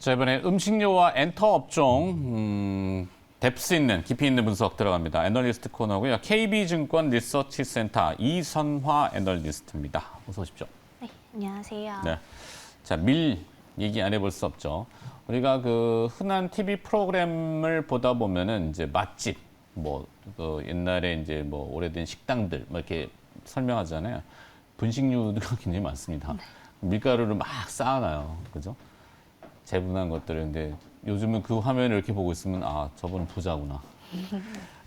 자, 이번에 음식료와 엔터 업종 뎁스 있는 깊이 있는 분석 들어갑니다. 애널리스트 코너고요. KB증권 리서치센터 이선화 애널리스트입니다. 어서 오십시오. 네, 안녕하세요. 네. 자, 밀 얘기 안 해볼 수 없죠. 우리가 그 흔한 TV 프로그램을 보다 보면은 이제 맛집, 그 옛날에 이제 뭐 오래된 식당들 뭐 이렇게 설명하잖아요. 분식류가 굉장히 많습니다. 네. 밀가루를 막 쌓아놔요. 그죠? 재분한 것들을. 근데 요즘은 그 화면을 이렇게 보고 있으면 아, 저분은 부자구나.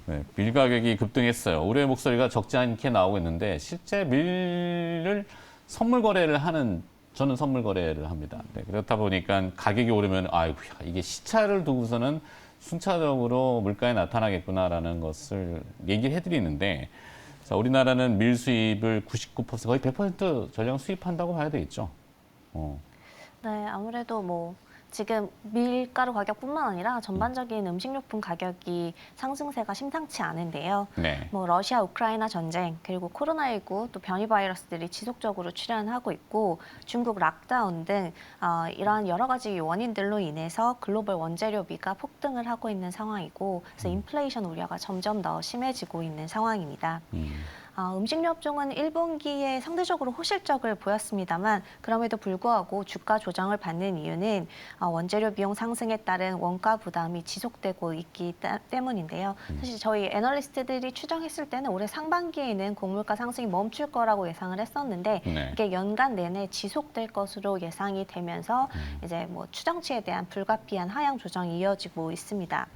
네, 밀 가격이 급등했어요. 우려의 목소리가 적지 않게 나오고 있는데 실제 밀을 선물 거래를 하는 저는 선물 거래를 합니다. 네, 그렇다 보니까 가격이 오르면 아이고야 이게 시차를 두고서는 순차적으로 물가에 나타나겠구나라는 것을 얘기를 해드리는데 자, 우리나라는 밀 수입을 99% 거의 100% 전량 수입한다고 봐야 되겠죠. 네, 아무래도 뭐 지금 밀가루 가격뿐만 아니라 전반적인 음식료품 가격이 상승세가 심상치 않은데요. 네. 뭐 러시아 우크라이나 전쟁 그리고 코로나19 또 변이 바이러스들이 지속적으로 출현하고 있고 중국 락다운 등 이러한 여러 가지 원인들로 인해서 글로벌 원재료비가 폭등을 하고 있는 상황이고 그래서 인플레이션 우려가 점점 더 심해지고 있는 상황입니다. 음식료 업종은 1분기에 상대적으로 호실적을 보였습니다만 그럼에도 불구하고 주가 조정을 받는 이유는 원재료 비용 상승에 따른 원가 부담이 지속되고 있기 때문인데요. 사실 저희 애널리스트들이 추정했을 때는 올해 상반기에는 곡물가 상승이 멈출 거라고 예상을 했었는데 네. 이게 연간 내내 지속될 것으로 예상이 되면서 이제 뭐 추정치에 대한 불가피한 하향 조정이 이어지고 있습니다.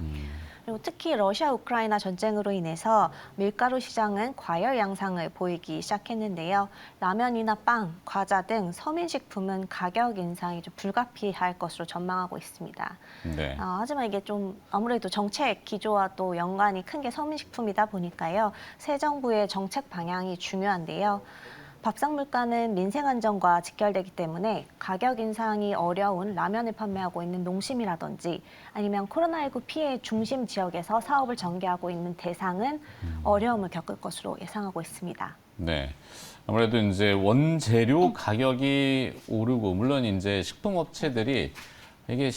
그리고 특히 러시아 우크라이나 전쟁으로 인해서 밀가루 시장은 과열 양상을 보이기 시작했는데요. 라면이나 빵, 과자 등 서민식품은 가격 인상이 좀 불가피할 것으로 전망하고 있습니다. 네. 하지만 이게 좀 아무래도 정책 기조와 또 연관이 큰 게 서민식품이다 보니까요. 새 정부의 정책 방향이 중요한데요. 밥상 물가는 민생 안정과 직결되기 때문에 가격 인상이 어려운 라면을 판매하고 있는 농심이라든지 아니면 코로나19 피해 중심 지역에서 사업을 전개하고 있는 대상은 어려움을 겪을 것으로 예상하고 있습니다. 네. 아무래도 이제 원재료 가격이 오르고 물론 이제 식품업체들이 이게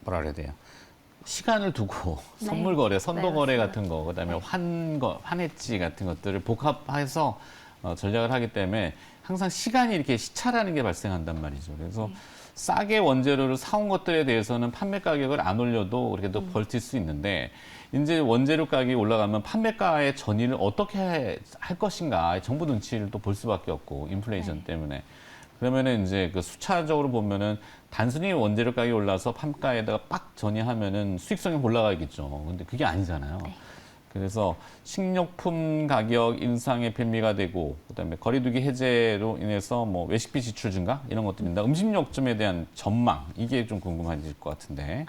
뭐라 그래야 돼요? 시간을 두고 네. 선물 거래, 선도 네, 거래 맞습니다. 같은 거, 그다음에 환해지 같은 것들을 복합해서 전략을 하기 때문에 항상 시간이 이렇게 시차라는 게 발생한단 말이죠. 그래서 싸게 원재료를 사온 것들에 대해서는 판매 가격을 안 올려도 그렇게도 버틸 수 있는데 이제 원재료 가격이 올라가면 판매가의 전이를 어떻게 할 것인가 정부 눈치를 또 볼 수밖에 없고 인플레이션 네. 때문에 그러면은 이제 그 수차적으로 보면은 단순히 원재료 가격이 올라서 판가에다가 빡 전이하면은 수익성이 올라가겠죠. 근데 그게 아니잖아요. 네. 그래서 식료품 가격 인상의 빌미가 되고 그다음에 거리두기 해제로 인해서 뭐 외식비 지출 증가 이런 것들입니다. 음식료 업종에 대한 전망 이게 좀 궁금해질 것 같은데.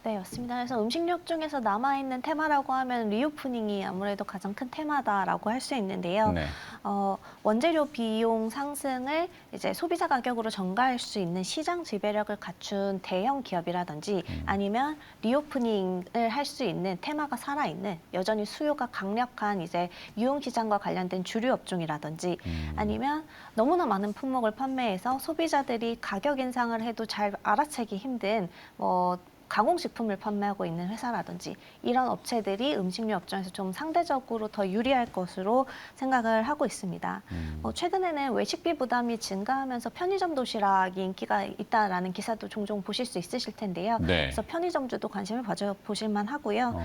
네, 맞습니다. 그래서 음식료 업종에서 남아있는 테마라고 하면 리오프닝이 아무래도 가장 큰 테마다라고 할 수 있는데요. 네. 원재료 비용 상승을 이제 소비자 가격으로 전가할 수 있는 시장 지배력을 갖춘 대형 기업이라든지 아니면 리오프닝을 할 수 있는 테마가 살아있는 여전히 수요가 강력한 이제 유흥시장과 관련된 주류 업종이라든지 아니면 너무나 많은 품목을 판매해서 소비자들이 가격 인상을 해도 잘 알아채기 힘든 가공식품을 판매하고 있는 회사라든지 이런 업체들이 음식료 업종에서 좀 상대적으로 더 유리할 것으로 생각을 하고 있습니다. 최근에는 외식비 부담이 증가하면서 편의점 도시락이 인기가 있다라는 기사도 종종 보실 수 있으실 텐데요. 네. 그래서 편의점주도 관심을 가져보실 만하고요.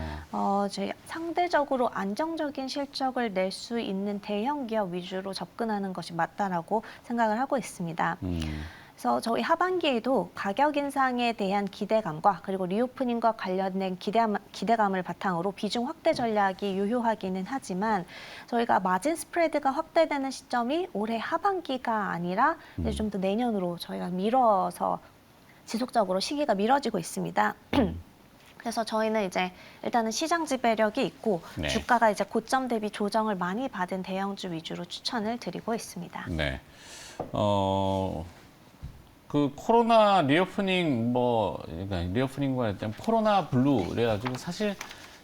저희 상대적으로 안정적인 실적을 낼 수 있는 대형 기업 위주로 접근하는 것이 맞다라고 생각을 하고 있습니다. 그래서 저희 하반기에도 가격 인상에 대한 기대감과 그리고 리오프닝과 관련된 기대감을 바탕으로 비중 확대 전략이 유효하기는 하지만 저희가 마진 스프레드가 확대되는 시점이 올해 하반기가 아니라 좀 더 내년으로 저희가 미뤄서 지속적으로 시기가 미뤄지고 있습니다. 그래서 저희는 이제 일단은 시장 지배력이 있고 네. 주가가 이제 고점 대비 조정을 많이 받은 대형주 위주로 추천을 드리고 있습니다. 네. 그 코로나 리오프닝 그러니까 리오프닝과 일단 코로나 블루 그래가지고 사실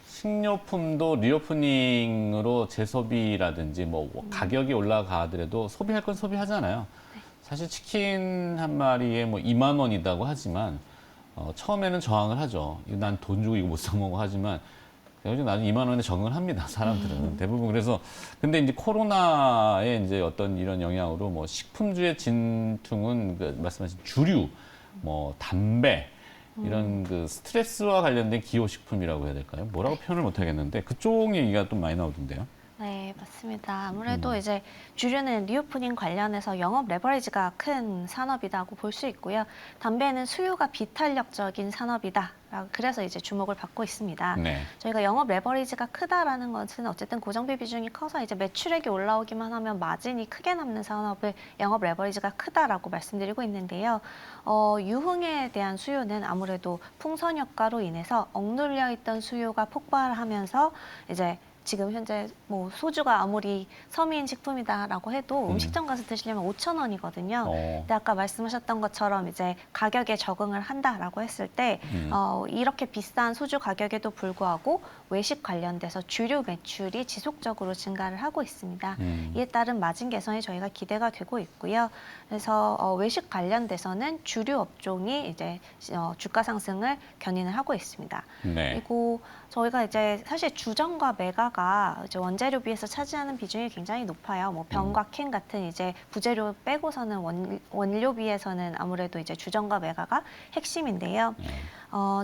식료품도 리오프닝으로 재소비라든지 가격이 올라가더라도 소비할 건 소비하잖아요. 사실 치킨 한 마리에 뭐 2만 원이라고 하지만 처음에는 저항을 하죠. 난 돈 주고 이거 못 사 먹어 하지만 요즘 나중에 2만 원에 적응을 합니다. 사람들은 대부분. 그래서 근데 이제 코로나의 이제 어떤 이런 영향으로 뭐 식품주의 진퉁은 그 말씀하신 주류, 뭐 담배 이런 그 스트레스와 관련된 기호식품이라고 해야 될까요? 뭐라고 표현을 못 하겠는데 그쪽 얘기가 좀 많이 나오던데요. 네, 맞습니다. 아무래도 이제 주류는 리오프닝 관련해서 영업 레버리지가 큰 산업이라고 볼 수 있고요. 담배는 수요가 비탄력적인 산업이다. 그래서 이제 주목을 받고 있습니다. 네. 저희가 영업 레버리지가 크다라는 것은 어쨌든 고정비 비중이 커서 이제 매출액이 올라오기만 하면 마진이 크게 남는 산업을 영업 레버리지가 크다라고 말씀드리고 있는데요. 유흥에 대한 수요는 아무래도 풍선 효과로 인해서 억눌려 있던 수요가 폭발하면서 이제 지금 현재 뭐 소주가 아무리 서민 식품이다라고 해도 음식점 가서 드시려면 5,000원이거든요. 근데 아까 말씀하셨던 것처럼 이제 가격에 적응을 한다라고 했을 때 이렇게 비싼 소주 가격에도 불구하고 외식 관련돼서 주류 매출이 지속적으로 증가를 하고 있습니다. 이에 따른 마진 개선이 저희가 기대가 되고 있고요. 그래서 외식 관련돼서는 주류 업종이 이제 주가 상승을 견인을 하고 있습니다. 네. 그리고 저희가 이제 사실 주정과 메가가 이제 원재료비에서 차지하는 비중이 굉장히 높아요. 뭐 병과 캔 같은 이제 부재료 빼고서는 원료비에서는 아무래도 이제 주정과 메가가 핵심인데요.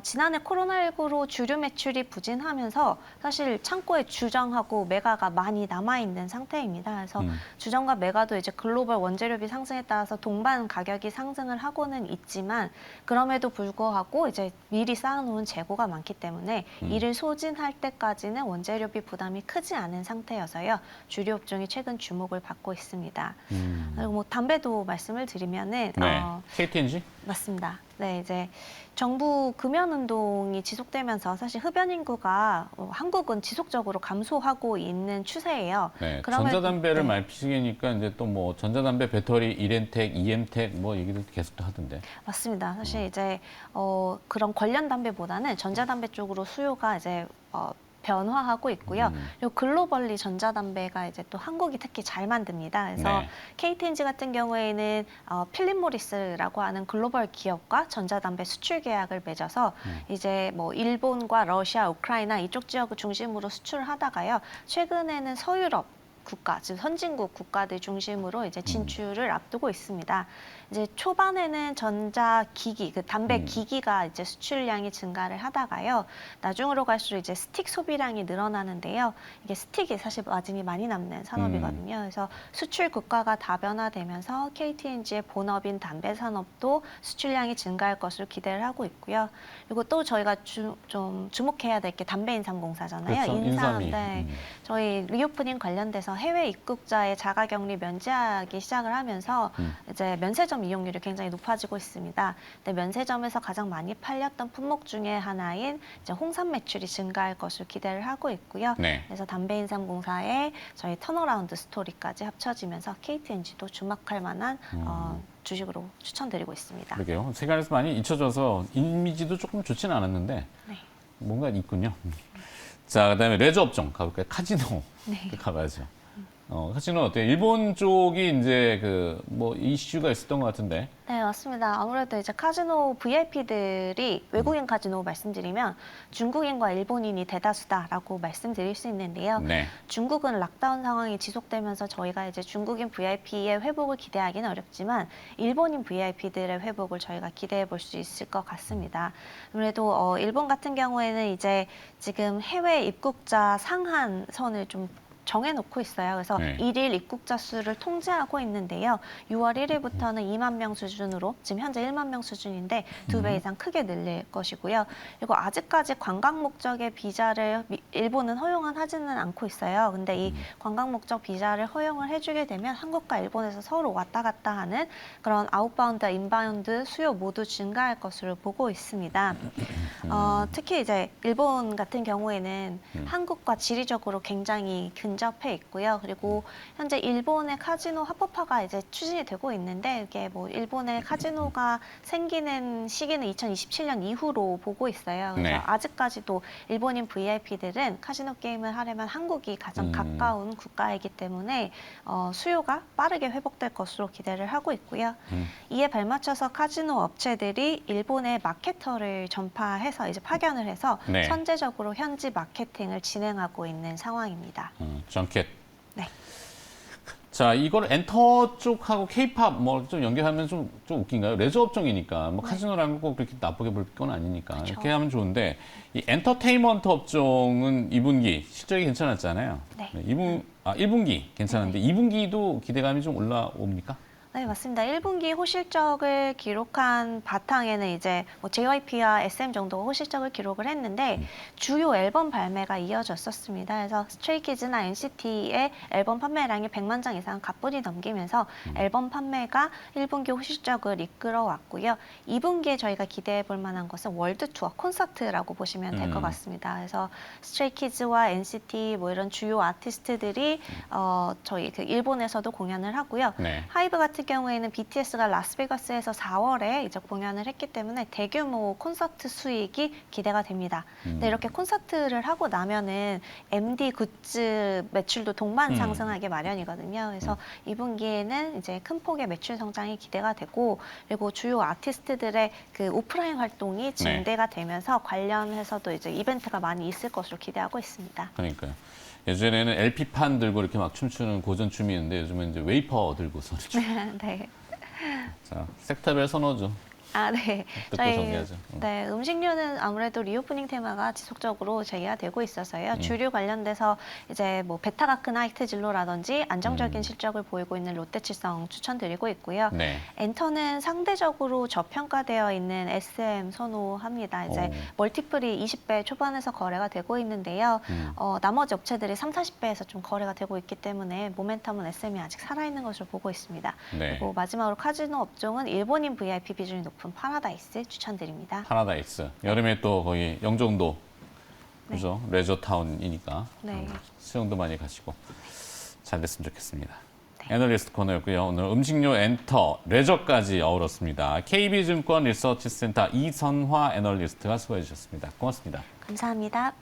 지난해 코로나19로 주류 매출이 부진하면서 사실 창고에 주정하고 메가가 많이 남아있는 상태입니다. 그래서 주정과 메가도 이제 글로벌 원재료비 상승에 따라서 동반 가격이 상승을 하고는 있지만 그럼에도 불구하고 이제 미리 쌓아놓은 재고가 많기 때문에 이를 소진할 때까지는 원재료비 부담이 크지 않은 상태여서요. 주류 업종이 최근 주목을 받고 있습니다. 그리고 뭐 담배도 말씀을 드리면은 네. KTNG? 맞습니다. 네, 이제 정부 금연 운동이 지속되면서 사실 흡연 인구가 한국은 지속적으로 감소하고 있는 추세예요. 네, 그럼에도- 전자담배를 네. 많이 피시니까 이제 또 뭐 전자담배 배터리 1N택, 2M택 뭐 얘기도 계속 또 하던데. 맞습니다. 사실 이제 그런 관련 담배보다는 전자담배 쪽으로 수요가 이제 변화하고 있고요. 그리고 글로벌리 전자담배가 이제 또 한국이 특히 잘 만듭니다. 그래서 네. KTNG 같은 경우에는 필립 모리스라고 하는 글로벌 기업과 전자담배 수출 계약을 맺어서 이제 뭐 일본과 러시아, 우크라이나 이쪽 지역을 중심으로 수출을 하다가요. 최근에는 서유럽 국가, 즉 선진국 국가들 중심으로 이제 진출을 앞두고 있습니다. 이제 초반에는 전자기기, 그 담배 기기가 이제 수출량이 증가를 하다가요. 나중으로 갈수록 이제 스틱 소비량이 늘어나는데요. 이게 스틱이 사실 마진이 많이 남는 산업이거든요. 그래서 수출 국가가 다변화되면서 KTNG의 본업인 담배 산업도 수출량이 증가할 것으로 기대를 하고 있고요. 그리고 또 저희가 좀 주목해야 될 게 담배 인삼공사잖아요. 그렇죠. 인삼이. 네. 저희 리오프닝 관련돼서 해외 입국자의 자가격리 면제하기 시작을 하면서 이제 면세점 이용률이 굉장히 높아지고 있습니다. 근데 면세점에서 가장 많이 팔렸던 품목 중에 하나인 이제 홍삼 매출이 증가할 것으로 기대를 하고 있고요. 네. 그래서 담배인삼공사의 저희 턴어라운드 스토리까지 합쳐지면서 KTNG도 주목할 만한 주식으로 추천드리고 있습니다. 그러게요. 세간에서 많이 잊혀져서 이미지도 조금 좋지는 않았는데 네. 뭔가 있군요. 자, 그다음에 레저 업종 가볼까요? 카지노 네. 가봐야죠. 카지노 어때요? 일본 쪽이 이제 그 뭐 이슈가 있었던 것 같은데. 네, 맞습니다. 아무래도 이제 카지노 VIP들이 외국인 카지노 말씀드리면 중국인과 일본인이 대다수다라고 말씀드릴 수 있는데요. 네. 중국은 락다운 상황이 지속되면서 저희가 이제 중국인 VIP의 회복을 기대하기는 어렵지만 일본인 VIP들의 회복을 저희가 기대해 볼 수 있을 것 같습니다. 아무래도 일본 같은 경우에는 이제 지금 해외 입국자 상한선을 좀 정해놓고 있어요. 그래서 네. 일일 입국자 수를 통제하고 있는데요. 6월 1일부터는 2만 명 수준으로 지금 현재 1만 명 수준인데 2배 이상 크게 늘릴 것이고요. 그리고 아직까지 관광 목적의 비자를 일본은 허용은 하지는 않고 있어요. 근데 이 관광 목적 비자를 허용을 해주게 되면 한국과 일본에서 서로 왔다 갔다 하는 그런 아웃바운드, 인바운드 수요 모두 증가할 것으로 보고 있습니다. 특히 이제 일본 같은 경우에는 한국과 지리적으로 굉장히 근접해 있고요. 그리고 현재 일본의 카지노 합법화가 이제 추진이 되고 있는데 이게 뭐 일본의 카지노가 생기는 시기는 2027년 이후로 보고 있어요. 그래서 네. 아직까지도 일본인 VIP들은 카지노 게임을 하려면 한국이 가장 가까운 국가이기 때문에 수요가 빠르게 회복될 것으로 기대를 하고 있고요. 이에 발맞춰서 카지노 업체들이 일본의 마케터를 전파해서 이제 파견을 해서 네. 선제적으로 현지 마케팅을 진행하고 있는 상황입니다. 정켓. 네. 자, 이걸 엔터 쪽하고 케이팝 뭐 좀 연결하면 좀 웃긴가요? 레저 업종이니까 뭐 카지노라는 거 꼭 그렇게 나쁘게 볼 건 아니니까 그쵸. 이렇게 하면 좋은데 이 엔터테인먼트 업종은 2분기 실적이 괜찮았잖아요. 네. 1분기 괜찮은데 2분기도 기대감이 좀 올라옵니까? 네, 맞습니다. 1분기 호실적을 기록한 바탕에는 이제 뭐 JYP와 SM 정도가 호실적을 기록을 했는데 주요 앨범 발매가 이어졌었습니다. 그래서 스트레이키즈나 NCT의 앨범 판매량이 100만 장 이상 가뿐히 넘기면서 앨범 판매가 1분기 호실적을 이끌어왔고요. 2분기에 저희가 기대해 볼 만한 것은 월드 투어 콘서트라고 보시면 될 것 같습니다. 그래서 스트레이키즈와 NCT 뭐 이런 주요 아티스트들이 저희 그 일본에서도 공연을 하고요. 네. 하이브 같은 경우에는 BTS가 라스베가스에서 4월에 이제 공연을 했기 때문에 대규모 콘서트 수익이 기대가 됩니다. 근데 이렇게 콘서트를 하고 나면은 MD 굿즈 매출도 동반 상승하기 마련이거든요. 그래서 2분기에는 이제 큰 폭의 매출 성장이 기대가 되고 그리고 주요 아티스트들의 그 오프라인 활동이 증대가 되면서 관련해서도 이제 이벤트가 많이 있을 것으로 기대하고 있습니다. 그러니까요. 예전에는 LP판 들고 이렇게 막 춤추는 고전 춤이었는데 요즘은 이제 웨이퍼 들고서 네. 자, 섹터별 선호죠. 아, 네. 듣고 정리하죠. 네, 음식료는 아무래도 리오프닝 테마가 지속적으로 제기가 되고 있어서요. 주류 관련돼서 이제 뭐 베타가크 나이트 진로라든지 안정적인 실적을 보이고 있는 롯데칠성 추천드리고 있고요. 네. 엔터는 상대적으로 저평가되어 있는 SM 선호합니다. 이제 멀티플이 20배 초반에서 거래가 되고 있는데요. 나머지 업체들이 3, 40배에서 좀 거래가 되고 있기 때문에 모멘텀은 SM이 아직 살아있는 것으로 보고 있습니다. 네. 그리고 마지막으로 카지노 업종은 일본인 VIP 비중이 높은 파라다이스 추천드립니다. 파라다이스. 여름에 또 거기 영종도, 그죠? 레저타운이니까 네. 수영도 많이 가시고 잘 됐으면 좋겠습니다. 애널리스트 코너였고요. 오늘 음식료 엔터, 레저까지 어우렀습니다. KB증권 리서치센터 이선화 애널리스트가 수고해 주셨습니다. 고맙습니다. 감사합니다.